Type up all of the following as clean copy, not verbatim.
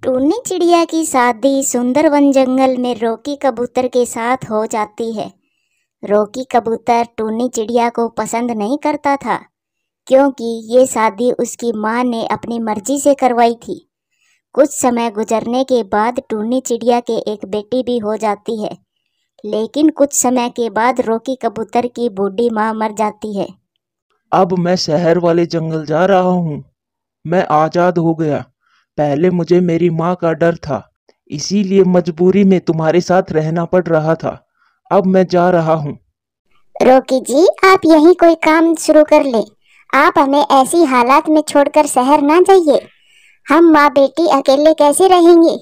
टूनी चिड़िया की शादी सुंदर वन जंगल में रोकी कबूतर के साथ हो जाती है। रोकी कबूतर टूनी चिड़िया को पसंद नहीं करता था, क्योंकि ये शादी उसकी माँ ने अपनी मर्जी से करवाई थी। कुछ समय गुजरने के बाद टूनी चिड़िया के एक बेटी भी हो जाती है, लेकिन कुछ समय के बाद रोकी कबूतर की बूढ़ी माँ मर जाती है। अब मैं शहर वाले जंगल जा रहा हूँ। मैं आजाद हो गया। पहले मुझे मेरी माँ का डर था, इसीलिए मजबूरी में तुम्हारे साथ रहना पड़ रहा था। अब मैं जा रहा हूँ। रोकी जी, आप यही कोई काम शुरू कर ले। आप हमें ऐसी हालात में छोड़कर शहर ना जाइए। हम माँ बेटी अकेले कैसे रहेंगे?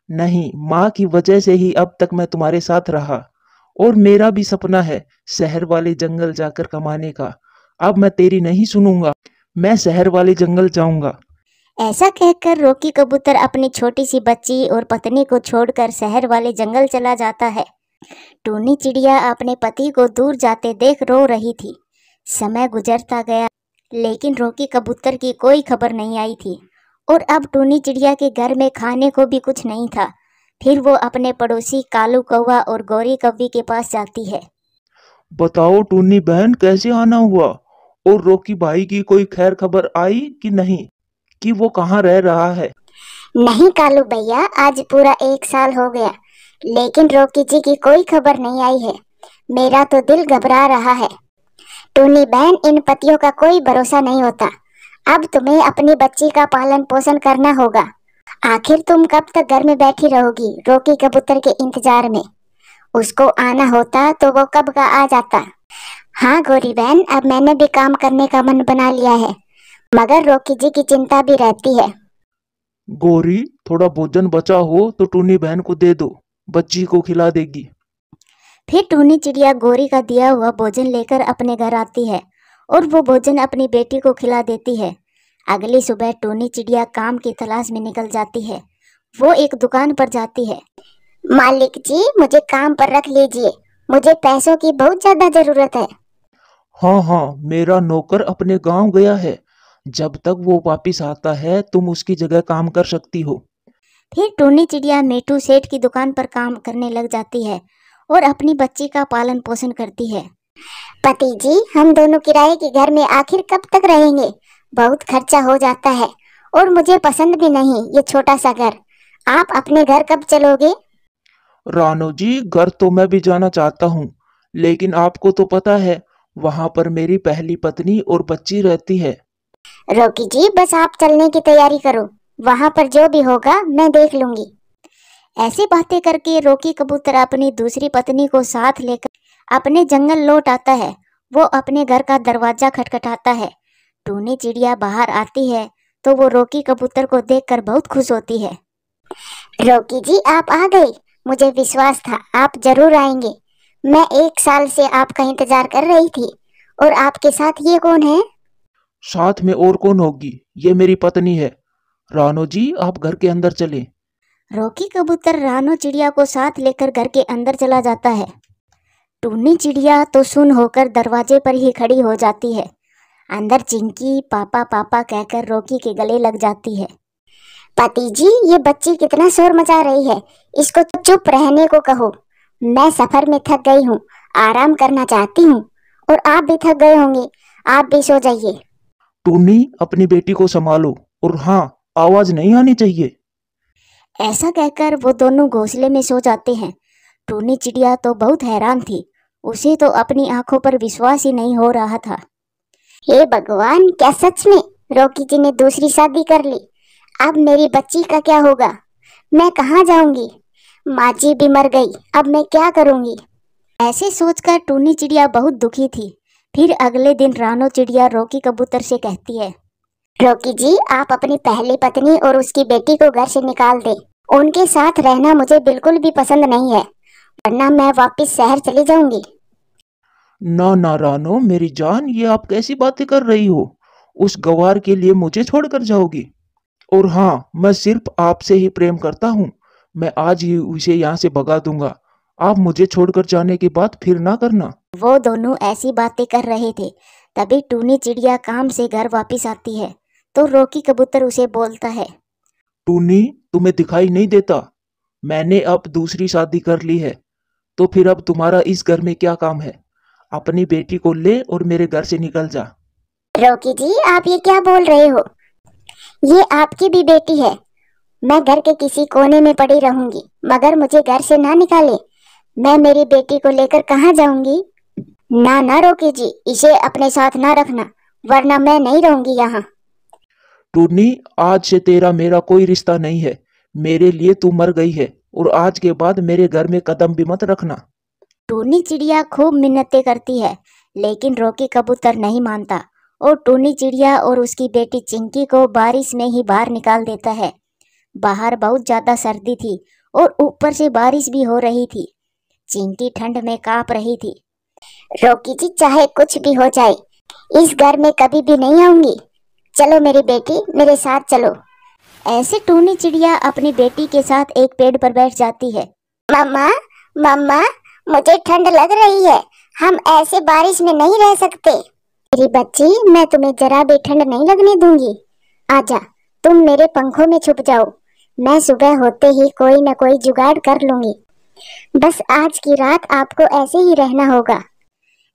नहीं, माँ की वजह से ही अब तक मैं तुम्हारे साथ रहा। और मेरा भी सपना है शहर वाले जंगल जाकर कमाने का। अब मैं तेरी नहीं सुनूंगा। मैं शहर वाले जंगल जाऊंगा। ऐसा कहकर रोकी कबूतर अपनी छोटी सी बच्ची और पत्नी को छोड़कर शहर वाले जंगल चला जाता है। टूनी चिड़िया अपने पति को दूर जाते देख रो रही थी। समय गुजरता गया, लेकिन रोकी कबूतर की कोई खबर नहीं आई थी और अब टूनी चिड़िया के घर में खाने को भी कुछ नहीं था। फिर वो अपने पड़ोसी कालू कौवा और गौरी कौवी के पास जाती है। बताओ टूनी बहन, कैसे आना हुआ? और रोकी भाई की कोई खैर खबर आई कि नहीं, कि वो कहाँ रह रहा है? नहीं कालू भैया, आज पूरा 1 साल हो गया, लेकिन रोकी जी की कोई खबर नहीं आई है। मेरा तो दिल घबरा रहा है। टूनी बहन, इन पतियों का कोई भरोसा नहीं होता। अब तुम्हें अपनी बच्ची का पालन पोषण करना होगा। आखिर तुम कब तक घर में बैठी रहोगी रोकी कबूतर के इंतजार में? उसको आना होता तो वो कब का आ जाता। हाँ गौरी बहन, अब मैंने भी काम करने का मन बना लिया है, मगर रोकी जी की चिंता भी रहती है। गौरी, थोड़ा भोजन बचा हो तो टूनी बहन को दे दो, बच्ची को खिला देगी। फिर टूनी चिड़िया गौरी का दिया हुआ भोजन लेकर अपने घर आती है और वो भोजन अपनी बेटी को खिला देती है। अगली सुबह टूनी चिड़िया काम की तलाश में निकल जाती है। वो एक दुकान पर जाती है। मालिक जी, मुझे काम पर रख लीजिए, मुझे पैसों की बहुत ज्यादा जरूरत है। हाँ हाँ, मेरा नौकर अपने गांव गया है। जब तक वो वापिस आता है तुम उसकी जगह काम कर सकती हो। फिर टूनी चिड़िया मेटू सेठ की दुकान पर काम करने लग जाती है और अपनी बच्ची का पालन पोषण करती है। पति जी, हम दोनों किराए के घर में आखिर कब तक रहेंगे? बहुत खर्चा हो जाता है और मुझे पसंद भी नहीं ये छोटा सा घर। आप अपने घर कब चलोगे? रानो जी, घर तो मैं भी जाना चाहता हूँ, लेकिन आपको तो पता है वहां पर मेरी पहली पत्नी और बच्ची रहती है। रोकी जी, बस आप चलने की तैयारी करो, वहां पर जो भी होगा मैं देख लूंगी। ऐसी बातें करके रोकी कबूतर अपनी दूसरी पत्नी को साथ लेकर अपने जंगल लौट आता है। वो अपने घर का दरवाजा खटखटाता है। टूनी चिड़िया बाहर आती है तो वो रोकी कबूतर को देखकर बहुत खुश होती है। रोकी जी, आप आ गए। मुझे विश्वास था आप जरूर आएंगे। मैं 1 साल से आपका इंतजार कर रही थी। और आपके साथ ये कौन है? साथ में और कौन होगी? ये मेरी पत्नी है। रानो जी, आप घर के अंदर चलें। रोकी कबूतर रानो चिड़िया को साथ लेकर घर के अंदर चला जाता है। टूनी चिड़िया तो सुन होकर दरवाजे पर ही खड़ी हो जाती है। अंदर चिंकी पापा पापा कहकर रोकी के गले लग जाती है। पति जी, ये बच्ची कितना शोर मचा रही है, इसको चुप रहने को कहो। मैं सफर में थक गई हूँ, आराम करना चाहती हूँ। और आप भी थक गए होंगे, आप भी सो जाइए। टूनी, अपनी बेटी को संभालो, और हाँ, आवाज नहीं आनी चाहिए। ऐसा कहकर वो दोनों घोंसले में सो जाते हैं। टूनी चिड़िया तो बहुत हैरान थी। उसे तो अपनी आंखों पर विश्वास ही नहीं हो रहा था। हे भगवान, क्या सच में रोकी जी ने दूसरी शादी कर ली? अब मेरी बच्ची का क्या होगा? मैं कहाँ जाऊंगी? माँ जी भी मर गई, अब मैं क्या करूंगी? ऐसे सोचकर टूनी चिड़िया बहुत दुखी थी। फिर अगले दिन रानो चिड़िया रोकी कबूतर से कहती है, रोकी जी, आप अपनी पहली पत्नी और उसकी बेटी को घर से निकाल दें। उनके साथ रहना मुझे बिल्कुल भी पसंद नहीं है, वरना मैं वापस शहर चली जाऊंगी। ना ना रानो, मेरी जान, ये आप कैसी बातें कर रही हो? उस गवार के लिए मुझे छोड़कर जाओगी? और हाँ, मैं सिर्फ आपसे ही प्रेम करता हूँ। मैं आज ही उसे यहाँ से भगा दूंगा। आप मुझे छोड़कर जाने की बात फिर ना करना। वो दोनों ऐसी बातें कर रहे थे, तभी टूनी चिड़िया काम से घर वापस आती है तो रोकी कबूतर उसे बोलता है, टूनी, तुम्हें दिखाई नहीं देता? मैंने अब दूसरी शादी कर ली है, तो फिर अब तुम्हारा इस घर में क्या काम है? अपनी बेटी को ले और मेरे घर से निकल जा। रॉकी जी, आप ये क्या बोल रहे हो? ये आपकी भी बेटी है। मैं घर के किसी कोने में पड़ी रहूंगी, मगर मुझे घर से ना निकाले। मैं मेरी बेटी को लेकर कहाँ जाऊंगी? ना ना रॉकी जी, इसे अपने साथ ना रखना, वरना मैं नहीं रहूंगी यहाँ। टूनी, आज से तेरा मेरा कोई रिश्ता नहीं है। मेरे लिए तू मर गई है और आज के बाद मेरे घर में कदम भी मत रखना। टूनी चिड़िया खूब मिन्नतें करती है, लेकिन रॉकी कबूतर नहीं मानता और टूनी चिड़िया और उसकी बेटी चिंकी को बारिश में ही बाहर निकाल देता है। बाहर बहुत ज्यादा सर्दी थी और ऊपर से बारिश भी हो रही थी। चिंकी ठंड में कांप रही थी। रॉकी जी, चाहे कुछ भी हो जाए, इस घर में कभी भी नहीं आऊंगी। चलो मेरी बेटी, मेरे साथ चलो। ऐसे टूनी चिड़िया अपनी बेटी के साथ एक पेड़ पर बैठ जाती है। मम्मा, मम्मा, मुझे ठंड लग रही है। हम ऐसे बारिश में नहीं रह सकते। मेरी बच्ची, मैं तुम्हें जरा भी ठंड नहीं लगने दूंगी। आजा, तुम मेरे पंखों में छुप जाओ। मैं सुबह होते ही कोई न कोई जुगाड़ कर लूंगी। बस आज की रात आपको ऐसे ही रहना होगा।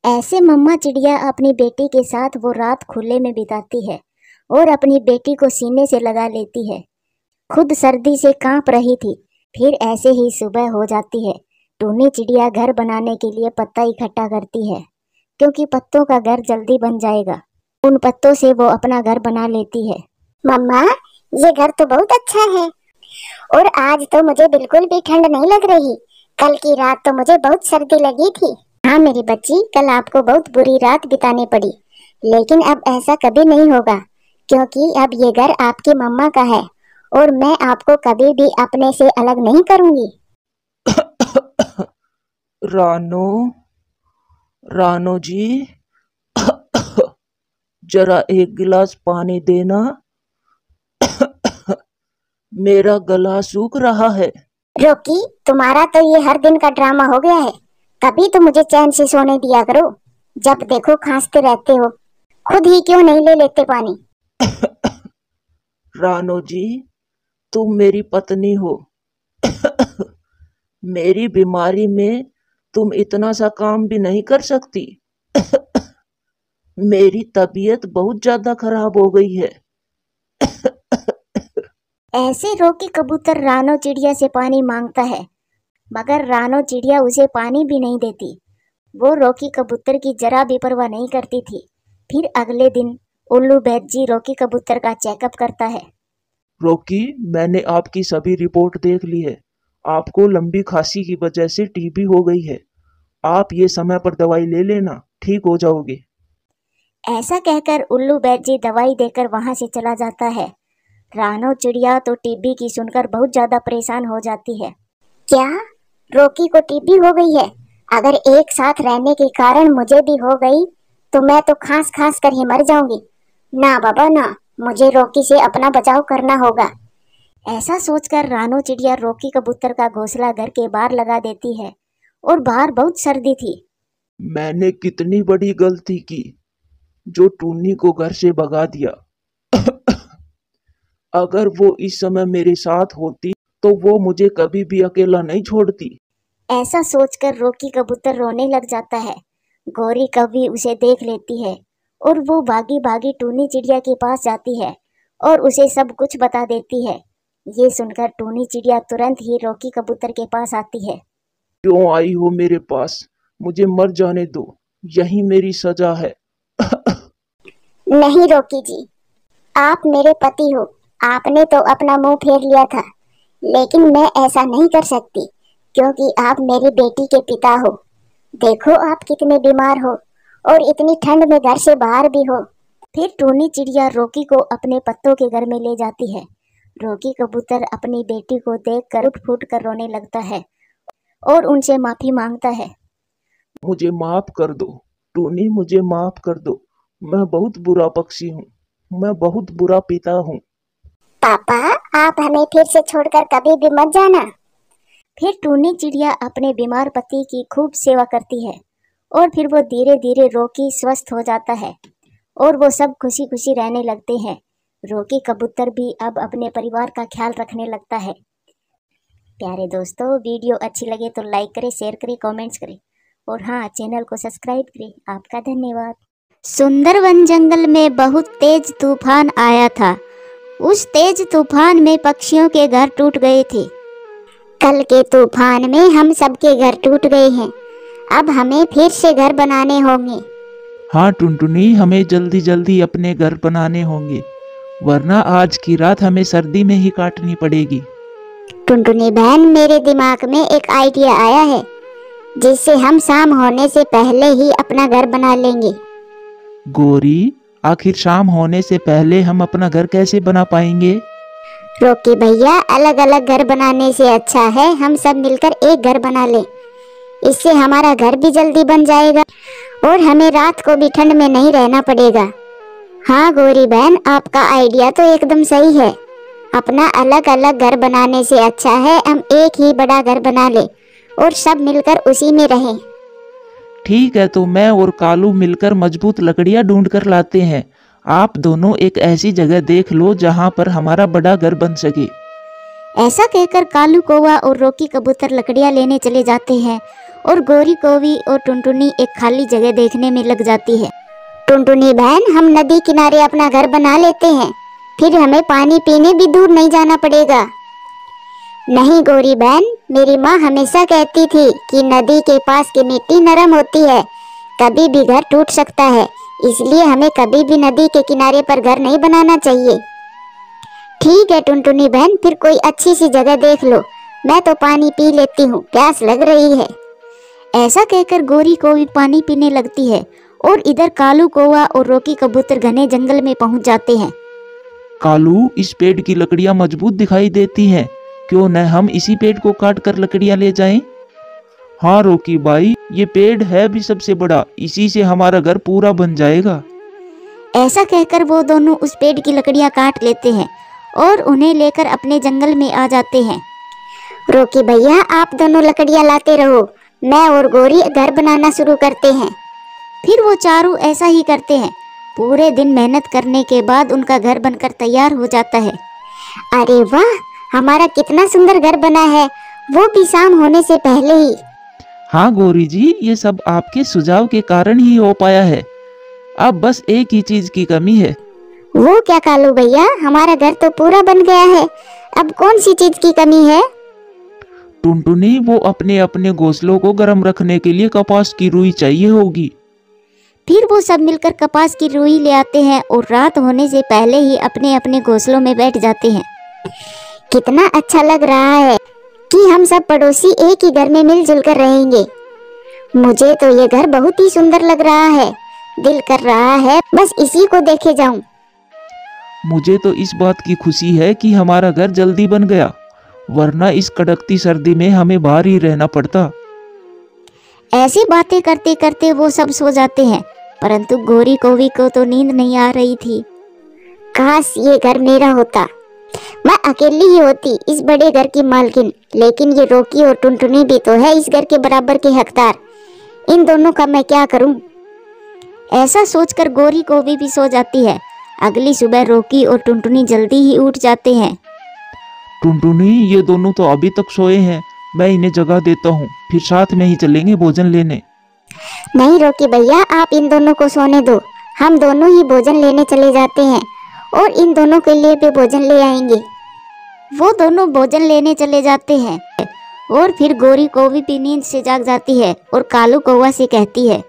ऐसे मम्मा चिड़िया अपनी बेटी के साथ वो रात खुले में बिताती है और अपनी बेटी को सीने से लगा लेती है। खुद सर्दी से कांप रही थी। फिर ऐसे ही सुबह हो जाती है। टूनी चिड़िया घर बनाने के लिए पत्ता इकट्ठा करती है, क्योंकि पत्तों का घर जल्दी बन जाएगा। उन पत्तों से वो अपना घर बना लेती है। मम्मा, ये घर तो बहुत अच्छा है और आज तो मुझे बिल्कुल भी ठंड नहीं लग रही। कल की रात तो मुझे बहुत सर्दी लगी थी। हाँ मेरी बच्ची, कल आपको बहुत बुरी रात बितानी पड़ी, लेकिन अब ऐसा कभी नहीं होगा, क्योंकि अब ये घर आपकी मम्मा का है और मैं आपको कभी भी अपने से अलग नहीं करूंगी। रानो, रानो जी, जरा एक गिलास पानी देना। मेरा गला सूख रहा है। रॉकी, तुम्हारा तो ये हर दिन का ड्रामा हो गया है। कभी तो मुझे चैन से सोने दिया करो। जब देखो खांसते रहते हो। खुद ही क्यों नहीं ले लेते पानी? रानो जी, तुम मेरी पत्नी हो। मेरी बीमारी में तुम इतना सा काम भी नहीं कर सकती। मेरी तबीयत बहुत ज्यादा खराब हो गई है। ऐसे रॉकी कबूतर रानो चिड़िया से पानी मांगता है, मगर रानो चिड़िया उसे पानी भी नहीं देती। वो रॉकी कबूतर की जरा भी परवाह नहीं करती थी। फिर अगले दिन उल्लू बैजी रॉकी कबूतर का चेकअप करता है। रॉकी, मैंने आपकी सभी रिपोर्ट देख ली है। आपको लंबी खांसी की वजह से टीबी हो गई है। आप ये समय पर दवाई ले लेना, ठीक हो जाओगे। ऐसा कहकर उल्लू बैजी दवाई देकर वहां से चला जाता है। रानो चिड़िया तो टीबी की सुनकर बहुत ज्यादा परेशान हो जाती है। क्या रॉकी को टीबी हो गई है? अगर एक साथ रहने के कारण मुझे भी हो गई तो मैं तो खांस खांस कर ही मर जाऊंगी। ना बाबा ना, मुझे रॉकी से अपना बचाव करना होगा। ऐसा सोचकर रानो चिड़िया रॉकी कबूतर का घोंसला घर के बाहर लगा देती है और बाहर बहुत सर्दी थी। मैंने कितनी बड़ी गलती की जो टूनी को घर से भगा दिया। अगर वो इस समय मेरे साथ होती तो वो मुझे कभी भी अकेला नहीं छोड़ती। ऐसा सोचकर रॉकी कबूतर रोने लग जाता है। गौरी कभी उसे देख लेती है और वो भागी भागी टूनी चिड़िया के पास जाती है और उसे सब कुछ बता देती है। ये सुनकर टूनी चिड़िया तुरंत ही रॉकी कबूतर के पास आती है। क्यों आई हो मेरे पास? मुझे मर जाने दो, यही मेरी सजा है। नहीं रॉकी जी, आप मेरे पति हो। आपने तो अपना मुंह फेर लिया था, लेकिन मैं ऐसा नहीं कर सकती, क्योंकि आप मेरी बेटी के पिता हो। देखो आप कितने बीमार हो और इतनी ठंड में घर से बाहर भी हो। फिर टूनी चिड़िया रॉकी को अपने पत्तों के घर में ले जाती है। रॉकी कबूतर अपनी बेटी को देखकर उठ फूट कर रोने लगता है और उनसे माफी मांगता है। मुझे माफ कर दो टूनी, मुझे माफ कर दो। मैं बहुत बुरा पक्षी हूँ, मैं बहुत बुरा पिता हूँ। पापा, आप हमें फिर से छोड़कर कभी भी मत जाना। फिर टूनी चिड़िया अपने बीमार पति की खूब सेवा करती है और फिर वो धीरे धीरे रॉकी स्वस्थ हो जाता है और वो सब खुशी खुशी रहने लगते हैं। रॉकी कबूतर भी अब अपने परिवार का ख्याल रखने लगता है। प्यारे दोस्तों, वीडियो अच्छी लगे तो लाइक करें, शेयर करें, कमेंट्स करें और हाँ, चैनल को सब्सक्राइब करें। आपका धन्यवाद। सुंदरवन जंगल में बहुत तेज तूफान आया था। उस तेज तूफान में पक्षियों के घर टूट गए थे। कल के तूफान में हम सबके घर टूट गए हैं। अब हमें फिर से घर बनाने होंगे। हाँ टुनटुनी, हमें जल्दी जल्दी अपने घर बनाने होंगे, वरना आज की रात हमें सर्दी में ही काटनी पड़ेगी। टुनटुनी बहन, मेरे दिमाग में एक आइडिया आया है, जिससे हम शाम होने से पहले ही अपना घर बना लेंगे। गोरी, आखिर शाम होने से पहले हम अपना घर कैसे बना पाएंगे? रॉकी भैया, अलग अलग घर बनाने से अच्छा है हम सब मिलकर एक घर बना लें। इससे हमारा घर भी जल्दी बन जाएगा और हमें रात को भी ठंड में नहीं रहना पड़ेगा। हाँ गौरी बहन, आपका आइडिया तो एकदम सही है। अपना अलग अलग घर बनाने से अच्छा है हम एक ही बड़ा घर बना ले और सब मिलकर उसी में रहें। ठीक है, तो मैं और कालू मिलकर मजबूत लकड़ियां ढूंढ कर लाते हैं। आप दोनों एक ऐसी जगह देख लो जहां पर हमारा बड़ा घर बन सके। ऐसा कहकर कालू कौवा और रॉकी कबूतर लकड़ियां लेने चले जाते हैं और गौरी कौवी और टुनटुनी एक खाली जगह देखने में लग जाती है। टुनटुनी बहन, हम नदी किनारे अपना घर बना लेते हैं, फिर हमें पानी पीने भी दूर नहीं जाना पड़ेगा। नहीं गौरी बहन, मेरी माँ हमेशा कहती थी कि नदी के पास की मिट्टी नरम होती है, कभी भी घर टूट सकता है, इसलिए हमें कभी भी नदी के किनारे पर घर नहीं बनाना चाहिए। ठीक है टुनटुनी बहन, फिर कोई अच्छी सी जगह देख लो, मैं तो पानी पी लेती हूँ, प्यास लग रही है। ऐसा कहकर गौरी कौवी पानी पीने लगती है और इधर कालू कौवा और रॉकी कबूतर घने जंगल में पहुंच जाते हैं। कालू, इस पेड़ की लकड़ियां मजबूत दिखाई देती हैं, क्यों न हम इसी पेड़ को काट कर लकड़ियां ले जाएं? हाँ रॉकी भाई, ये पेड़ है भी सबसे बड़ा, इसी से हमारा घर पूरा बन जाएगा। ऐसा कहकर वो दोनों उस पेड़ की लकड़ियां काट लेते हैं और उन्हें लेकर अपने जंगल में आ जाते हैं। रॉकी भैया, आप दोनों लकड़ियां लाते रहो, मैं और गौरी घर बनाना शुरू करते हैं। फिर वो चारों ऐसा ही करते हैं। पूरे दिन मेहनत करने के बाद उनका घर बनकर तैयार हो जाता है। अरे वाह, हमारा कितना सुंदर घर बना है, वो भी शाम होने से पहले ही। हाँ गौरी जी, ये सब आपके सुझाव के कारण ही हो पाया है। अब बस एक ही चीज की कमी है। वो क्या कालू भैया, हमारा घर तो पूरा बन गया है, अब कौन सी चीज की कमी है? टुनटुनी, वो अपने अपने घोंसलों को गर्म रखने के लिए कपास की रुई चाहिए होगी। फिर वो सब मिलकर कपास की रुई ले आते हैं और रात होने से पहले ही अपने अपने घोंसलों में बैठ जाते हैं। कितना अच्छा लग रहा है कि हम सब पड़ोसी एक ही घर में मिलजुल कर रहेंगे। मुझे तो ये घर बहुत ही सुंदर लग रहा है, दिल कर रहा है बस इसी को देखे जाऊं। मुझे तो इस बात की खुशी है कि हमारा घर जल्दी बन गया, वरना इस कड़कती सर्दी में हमें बाहर ही रहना पड़ता। ऐसी बातें करते करते वो सब सो जाते हैं, परंतु गौरी कौवी को तो नींद नहीं आ रही थी। काश ये घर मेरा होता, मैं अकेली ही होती इस बड़े घर की मालकिन, लेकिन ये रॉकी और टुनटुनी भी तो है इस घर के बराबर के हकदार। इन दोनों का मैं क्या करूं? ऐसा सोचकर गौरी कौवी भी सो जाती है। अगली सुबह रॉकी और टुनटुनी जल्दी ही उठ जाते हैं। टुनटुनी, ये दोनों तो अभी तक सोए हैं, मैं इन्हें जगा देता हूँ, फिर साथ में ही चलेंगे भोजन लेने। नहीं रॉकी भैया, आप इन दोनों को सोने दो, हम दोनों ही भोजन लेने चले जाते हैं और इन दोनों के लिए भी भोजन ले आएंगे। वो दोनों भोजन लेने चले जाते हैं और फिर गौरी कौवी भी नींद से जाग जाती है और कालू कौवा से कहती है,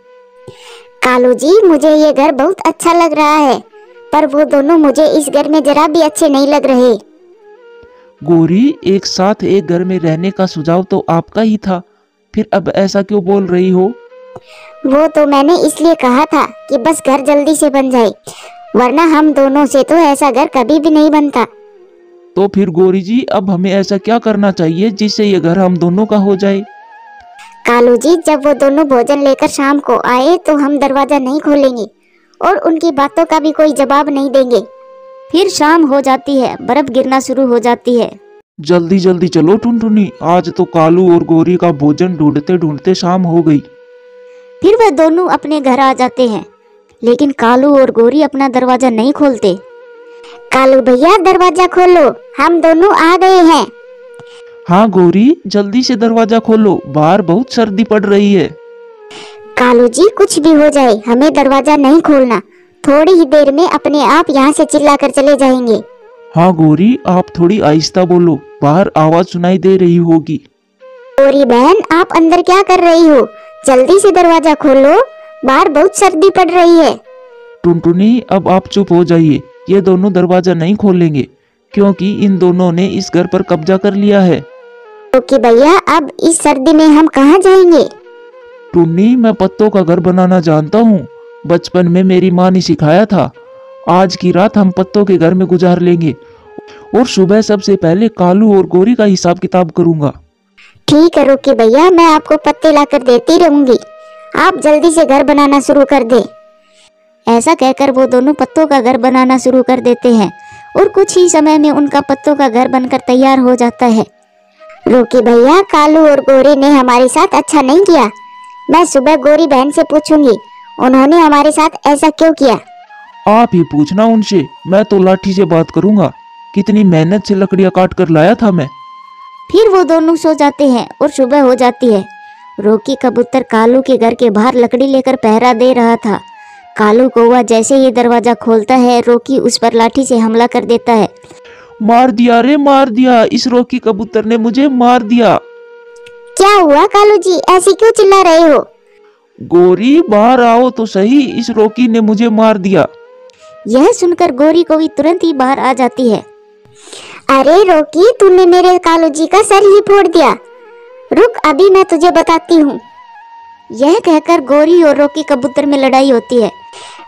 कालू जी, मुझे ये घर बहुत अच्छा लग रहा है, पर वो दोनों मुझे इस घर में जरा भी अच्छे नहीं लग रहे। गौरी, एक साथ एक घर में रहने का सुझाव तो आपका ही था, फिर अब ऐसा क्यों बोल रही हो? वो तो मैंने इसलिए कहा था कि बस घर जल्दी से बन जाए, वरना हम दोनों से तो ऐसा घर कभी भी नहीं बनता। तो फिर गौरी जी, अब हमें ऐसा क्या करना चाहिए जिससे ये घर हम दोनों का हो जाए? कालू जी, जब वो दोनों भोजन लेकर शाम को आए तो हम दरवाजा नहीं खोलेंगे और उनकी बातों का भी कोई जवाब नहीं देंगे। फिर शाम हो जाती है, बर्फ गिरना शुरू हो जाती है। जल्दी जल्दी चलो टुनटुनी, आज तो कालू और गौरी का भोजन ढूंढते ढूंढते शाम हो गई। फिर वे दोनों अपने घर आ जाते हैं, लेकिन कालू और गौरी अपना दरवाजा नहीं खोलते। कालू भैया दरवाजा खोलो, हम दोनों आ गए हैं। हाँ गौरी, जल्दी से दरवाजा खोलो, बाहर बहुत सर्दी पड़ रही है। कालू जी कुछ भी हो जाए हमें दरवाजा नहीं खोलना, थोड़ी ही देर में अपने आप यहाँ से चिल्लाकर चले जाएंगे। हाँ गौरी, आप थोड़ी आहिस्ता बोलो, बाहर आवाज सुनाई दे रही होगी। गौरी बहन आप अंदर क्या कर रही हो, जल्दी से दरवाजा खोलो, बाहर बहुत सर्दी पड़ रही है। टुनटुनी अब आप चुप हो जाइए, ये दोनों दरवाजा नहीं खोलेंगे क्योंकि इन दोनों ने इस घर पर कब्जा कर लिया है। ओके भैया, अब इस सर्दी में हम कहाँ जाएंगे? टुन्नी, मैं पत्तों का घर बनाना जानता हूँ, बचपन में मेरी माँ ने सिखाया था। आज की रात हम पत्तों के घर में गुजार लेंगे और सुबह सबसे पहले कालू और गौरी का हिसाब किताब करूंगा। ठीक है रोकी भैया, मैं आपको पत्ते लाकर देती रहूंगी, आप जल्दी से घर बनाना शुरू कर दे। ऐसा कहकर वो दोनों पत्तों का घर बनाना शुरू कर देते हैं और कुछ ही समय में उनका पत्तों का घर बनकर तैयार हो जाता है। रोकी भैया, कालू और गौरी ने हमारे साथ अच्छा नहीं किया, मैं सुबह गौरी बहन से पूछूंगी उन्होंने हमारे साथ ऐसा क्यों किया। आप ही पूछना उनसे, मैं तो लाठी से बात करूंगा, कितनी मेहनत से लकड़ियां काट कर लाया था मैं। फिर वो दोनों सो जाते हैं और सुबह हो जाती है। रोकी कबूतर कालू के घर के बाहर लकड़ी लेकर पहरा दे रहा था। कालू कौवा जैसे ही दरवाजा खोलता है, रोकी उस पर लाठी से हमला कर देता है। मार दिया रे, मार दिया, इस रोकी कबूतर ने मुझे मार दिया। क्या हुआ कालू जी, ऐसे क्यों चिल्ला रहे हो? गौरी बाहर आओ तो सही, इस रोकी ने मुझे मार दिया। यह सुनकर गौरी कौवी तुरंत ही बाहर आ जाती है। अरे रोकी, तूने मेरे कालू जी का सर ही फोड़ दिया, रुक अभी मैं तुझे बताती हूँ। यह कहकर गौरी और रोकी कबूतर में लड़ाई होती है।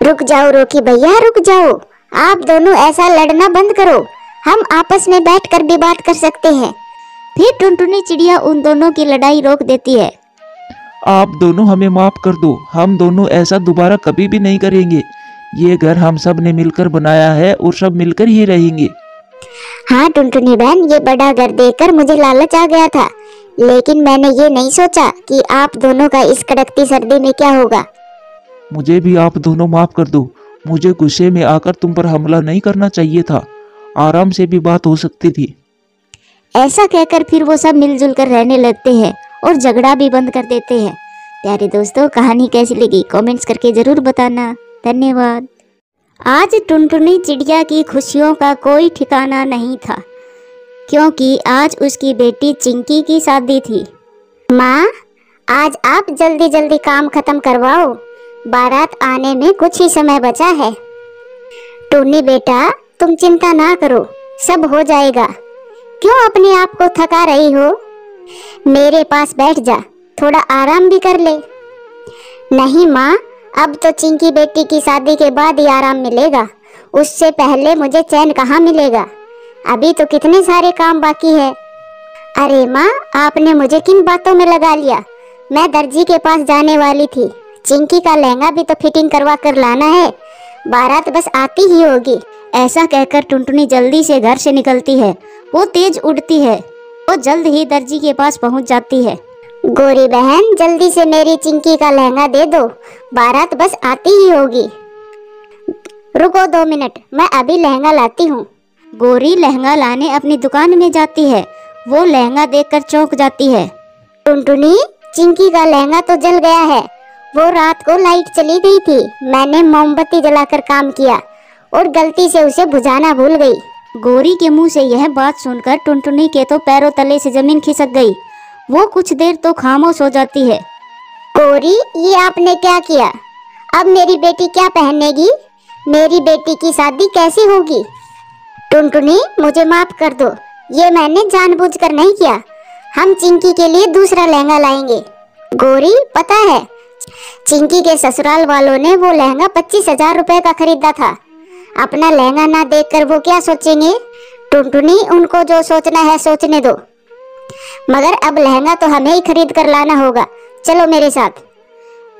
रुक जाओ रोकी भैया, रुक जाओ, आप दोनों ऐसा लड़ना बंद करो, हम आपस में बैठकर भी बात कर सकते हैं। फिर टुनटुनी चिड़िया उन दोनों की लड़ाई रोक देती है। आप दोनों हमें माफ कर दो, हम दोनों ऐसा दोबारा कभी भी नहीं करेंगे। ये घर हम सब ने मिलकर बनाया है और सब मिलकर ही रहेंगे। हाँ टुनटुनी बहन, ये बड़ा घर देखकर मुझे लालच आ गया था, लेकिन मैंने ये नहीं सोचा कि आप दोनों का इस कड़कती सर्दी में क्या होगा। मुझे भी आप दोनों माफ कर दो, मुझे गुस्से में आकर तुम पर हमला नहीं करना चाहिए था, आराम से भी बात हो सकती थी। ऐसा कहकर फिर वो सब मिलजुल कर रहने लगते हैं और झगड़ा भी बंद कर देते हैं। प्यारे दोस्तों, कहानी कैसी लगी कमेंट्स करके जरूर बताना। धन्यवाद। आज टुनटुनी चिड़िया की खुशियों का कोई ठिकाना नहीं था, क्योंकि आज उसकी बेटी चिंकी की शादी थी। माँ, आज आप जल्दी जल्दी काम खत्म करवाओ, बारात आने में कुछ ही समय बचा है। टूनी बेटा, तुम चिंता ना करो, सब हो जाएगा, क्यों अपने आप को थका रही हो? मेरे पास बैठ जा, थोड़ा आराम भी कर ले। नहीं माँ, अब तो चिंकी बेटी की शादी के बाद ही आराम मिलेगा, उससे पहले मुझे चैन कहाँ मिलेगा, अभी तो कितने सारे काम बाकी है। अरे माँ, आपने मुझे किन बातों में लगा लिया, मैं दर्जी के पास जाने वाली थी, चिंकी का लहंगा भी तो फिटिंग करवा कर लाना है, बारात बस आती ही होगी। ऐसा कहकर टुनटुनी जल्दी से घर से निकलती है। वो तेज उड़ती है, वो जल्द ही दर्जी के पास पहुंच जाती है। गौरी बहन, जल्दी से मेरी चिंकी का लहंगा दे दो, बारात बस आती ही होगी। रुको 2 मिनट, मैं अभी लहंगा लाती हूँ। गौरी लहंगा लाने अपनी दुकान में जाती है। वो लहंगा देखकर चौंक जाती है। टुनटुनी, चिंकी का लहंगा तो जल गया है, वो रात को लाइट चली गई थी, मैंने मोमबत्ती जलाकर काम किया और गलती से उसे बुझाना भूल गई। गौरी के मुंह से यह बात सुनकर टुनटुनी के तो पैरों तले से जमीन खिसक गई। वो कुछ देर तो खामोश हो जाती है। गौरी, ये आपने क्या किया? अब मेरी बेटी क्या पहनेगी? मेरी बेटी की शादी कैसी होगी? टुनटुनी, मुझे माफ कर दो, ये मैंने जानबूझकर नहीं किया, हम चिंकी के लिए दूसरा लहंगा लाएंगे। गौरी, पता है चिंकी के ससुराल वालों ने वो लहंगा 25,000 रुपए का खरीदा था, अपना लहंगा ना देखकर वो क्या सोचेंगे? टुनटुनी, उनको जो सोचना है सोचने दो, मगर अब लहंगा तो हमें ही खरीद कर लाना होगा, चलो मेरे साथ।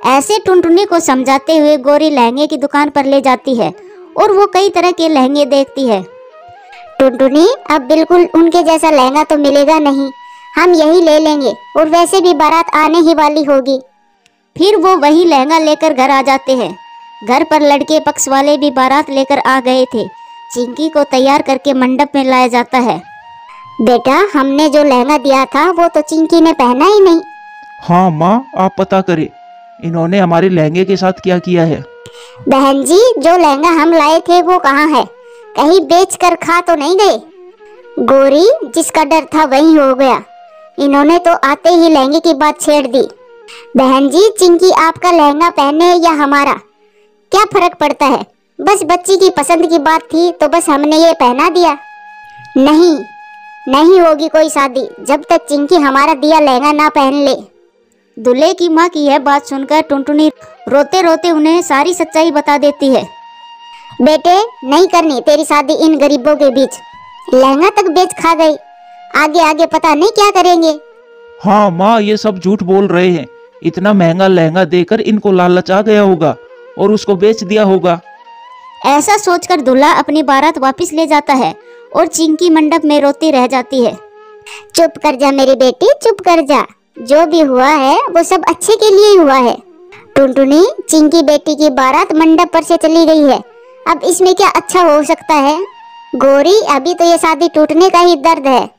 ऐसे टुनटुनी को समझाते हुए गौरी लहंगे की दुकान पर ले जाती है और वो कई तरह के लहंगे देखती है। टुनटुनी, अब बिल्कुल उनके जैसा लहंगा तो मिलेगा नहीं, हम यही ले लेंगे, और वैसे भी बारात आने ही वाली होगी। फिर वो वही लहंगा लेकर घर आ जाते हैं। घर पर लड़के पक्ष वाले भी बारात लेकर आ गए थे। चिंकी को तैयार करके मंडप में लाया जाता है। बेटा, हमने जो लहंगा दिया था वो तो चिंकी ने पहना ही नहीं। हाँ माँ, आप पता करें इन्होंने हमारे लहंगे के साथ क्या किया है। बहन जी, जो लहंगा हम लाए थे वो कहाँ है? कहीं बेच कर खा तो नहीं गए? गोरी, जिसका डर था वही हो गया। इन्होंने तो आते ही लहंगे की बात छेड़ दी। बहन जी, चिंकी आपका लहंगा पहने या हमारा, क्या फर्क पड़ता है? बस बच्ची की पसंद की बात थी तो बस हमने ये पहना दिया। नहीं, नहीं होगी कोई शादी जब तक चिंकी हमारा दिया लहंगा ना पहन ले। दूल्हे की माँ की यह बात सुनकर टुनटुनी रोते रोते उन्हें सारी सच्चाई बता देती है। बेटे, नहीं करनी तेरी शादी इन गरीबों के बीच। लहंगा तक बेच खा गई, आगे आगे पता नहीं क्या करेंगे। हाँ माँ, ये सब झूठ बोल रहे हैं। इतना महंगा लहंगा देकर इनको लालच आ गया होगा और उसको बेच दिया होगा। ऐसा सोचकर दूल्हा अपनी बारात वापस ले जाता है और चिंकी मंडप में रोती रह जाती है। चुप कर जा मेरी बेटी, चुप कर जा। जो भी हुआ है वो सब अच्छे के लिए हुआ है। टुनटुनी, चिंकी बेटी की बारात मंडप पर से चली गई है, अब इसमें क्या अच्छा हो सकता है? गोरी, अभी तो ये शादी टूटने का ही दर्द है।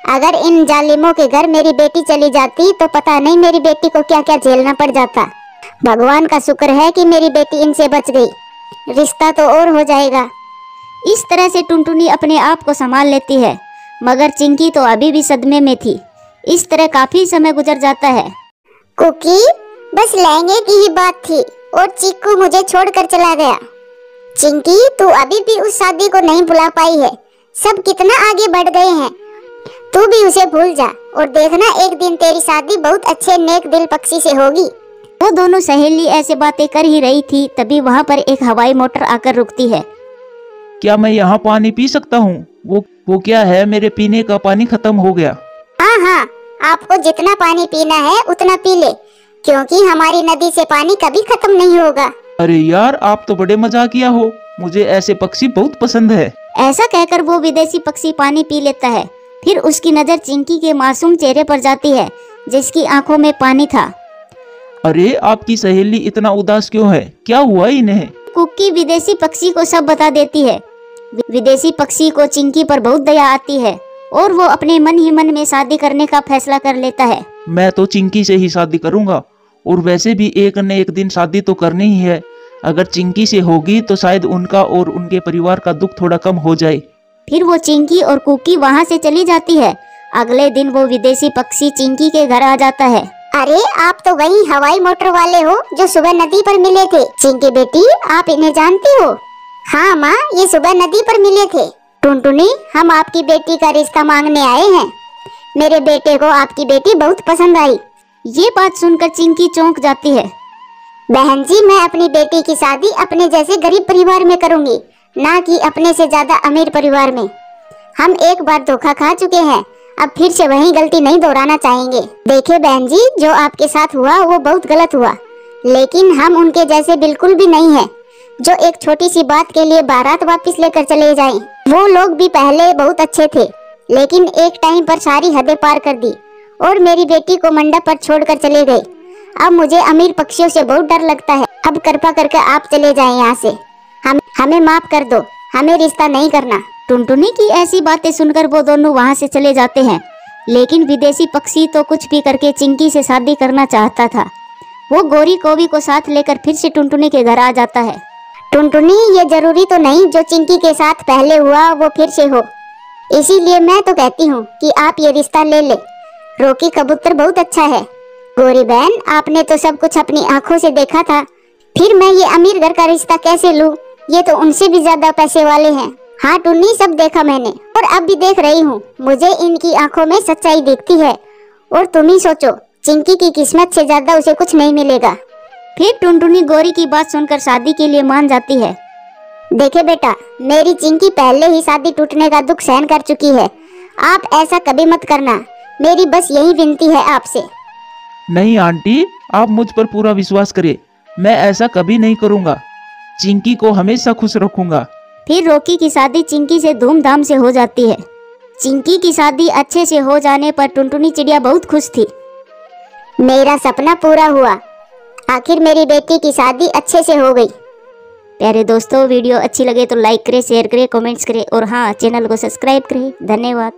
अगर इन जालिमों के घर मेरी बेटी चली जाती तो पता नहीं मेरी बेटी को क्या क्या झेलना पड़ जाता। भगवान का शुक्र है कि मेरी बेटी इनसे बच गई, रिश्ता तो और हो जाएगा। इस तरह से टुनटुनी अपने आप को संभाल लेती है, मगर चिंकी तो अभी भी सदमे में थी। इस तरह काफी समय गुजर जाता है। कुकी, बस लहंगे की ही बात थी और चीकू मुझे छोड़कर चला गया। चिंकी, तू अभी भी उस शादी को नहीं भुला पाई है। सब कितना आगे बढ़ गए हैं, तू भी उसे भूल जा और देखना एक दिन तेरी शादी बहुत अच्छे नेक दिल पक्षी से होगी। वो दोनों सहेली ऐसे बातें कर ही रही थी, तभी वहाँ पर एक हवाई मोटर आकर रुकती है। क्या मैं यहाँ पानी पी सकता हूँ? वो क्या है, मेरे पीने का पानी खत्म हो गया। हाँ हाँ, आपको जितना पानी पीना है उतना पी ले, क्योंकि हमारी नदी से पानी कभी खत्म नहीं होगा। अरे यार, आप तो बड़े मजाकिया हो, मुझे ऐसे पक्षी बहुत पसंद है। ऐसा कहकर वो विदेशी पक्षी पानी पी लेता है। फिर उसकी नजर चिंकी के मासूम चेहरे पर जाती है, जिसकी आंखों में पानी था। अरे, आपकी सहेली इतना उदास क्यों है? क्या हुआ इन्हें? कुकी विदेशी पक्षी को सब बता देती है। विदेशी पक्षी को चिंकी पर बहुत दया आती है और वो अपने मन ही मन में शादी करने का फैसला कर लेता है। मैं तो चिंकी से ही शादी करूंगा, और वैसे भी एक न एक दिन शादी तो करनी ही है। अगर चिंकी से होगी तो शायद उनका और उनके परिवार का दुख थोड़ा कम हो जाए। फिर वो चिंकी और कुकी वहाँ से चली जाती है। अगले दिन वो विदेशी पक्षी चिंकी के घर आ जाता है। अरे, आप तो वही हवाई मोटर वाले हो जो सुबह नदी पर मिले थे। चिंकी बेटी, आप इन्हें जानती हो? हाँ माँ, ये सुबह नदी पर मिले थे। टुनटुनी, हम आपकी बेटी का रिश्ता मांगने आए हैं। मेरे बेटे को आपकी बेटी बहुत पसंद आई। ये बात सुनकर चिंकी चौंक जाती है। बहन जी, मैं अपनी बेटी की शादी अपने जैसे गरीब परिवार में करूंगी, ना कि अपने से ज्यादा अमीर परिवार में। हम एक बार धोखा खा चुके हैं, अब फिर से वही गलती नहीं दोहराना चाहेंगे। देखिए बहन जी, जो आपके साथ हुआ वो बहुत गलत हुआ, लेकिन हम उनके जैसे बिल्कुल भी नहीं है जो एक छोटी सी बात के लिए बारात वापस लेकर चले जाएं। वो लोग भी पहले बहुत अच्छे थे, लेकिन एक टाइम पर सारी हदें पार कर दी और मेरी बेटी को मंडप पर छोड़कर चले गए। अब मुझे अमीर पक्षियों से बहुत डर लगता है। अब कृपा करके आप चले जाएं यहाँ से। हमें माफ कर दो, हमें रिश्ता नहीं करना। टुनटुनी की ऐसी बातें सुनकर वो दोनों वहाँ से चले जाते हैं, लेकिन विदेशी पक्षी तो कुछ भी करके चिंकी से शादी करना चाहता था। वो गोरी कोवी को साथ लेकर फिर से टुनटुनी के घर आ जाता है। टुनटुनी, ये जरूरी तो नहीं जो चिंकी के साथ पहले हुआ वो फिर से हो, इसीलिए मैं तो कहती हूँ कि आप ये रिश्ता ले ले। रोकी कबूतर बहुत अच्छा है। गोरी बहन, आपने तो सब कुछ अपनी आंखों से देखा था, फिर मैं ये अमीर घर का रिश्ता कैसे लूँ? ये तो उनसे भी ज्यादा पैसे वाले हैं। हाँ टुन्नी, सब देखा मैंने और अब भी देख रही हूँ। मुझे इनकी आंखों में सच्चाई दिखती है और तुम ही सोचो, चिंकी की किस्मत से ज्यादा उसे कुछ नहीं मिलेगा। फिर टुनटुनी गोरी की बात सुनकर शादी के लिए मान जाती है। देखे बेटा, मेरी चिंकी पहले ही शादी टूटने का दुख सहन कर चुकी है। आप ऐसा कभी मत करना, मेरी बस यही विनती है आपसे। नहीं आंटी, आप मुझ पर पूरा विश्वास करें, मैं ऐसा कभी नहीं करूँगा। चिंकी को हमेशा खुश रखूंगा। फिर रोकी की शादी चिंकी से धूमधाम से हो जाती है। चिंकी की शादी अच्छे से हो जाने पर टुनटुनी चिड़िया बहुत खुश थी। मेरा सपना पूरा हुआ, आखिर मेरी बेटी की शादी अच्छे से हो गई। प्यारे दोस्तों, वीडियो अच्छी लगे तो लाइक करें, शेयर करें, कमेंट्स करें और हाँ, चैनल को सब्सक्राइब करें। धन्यवाद।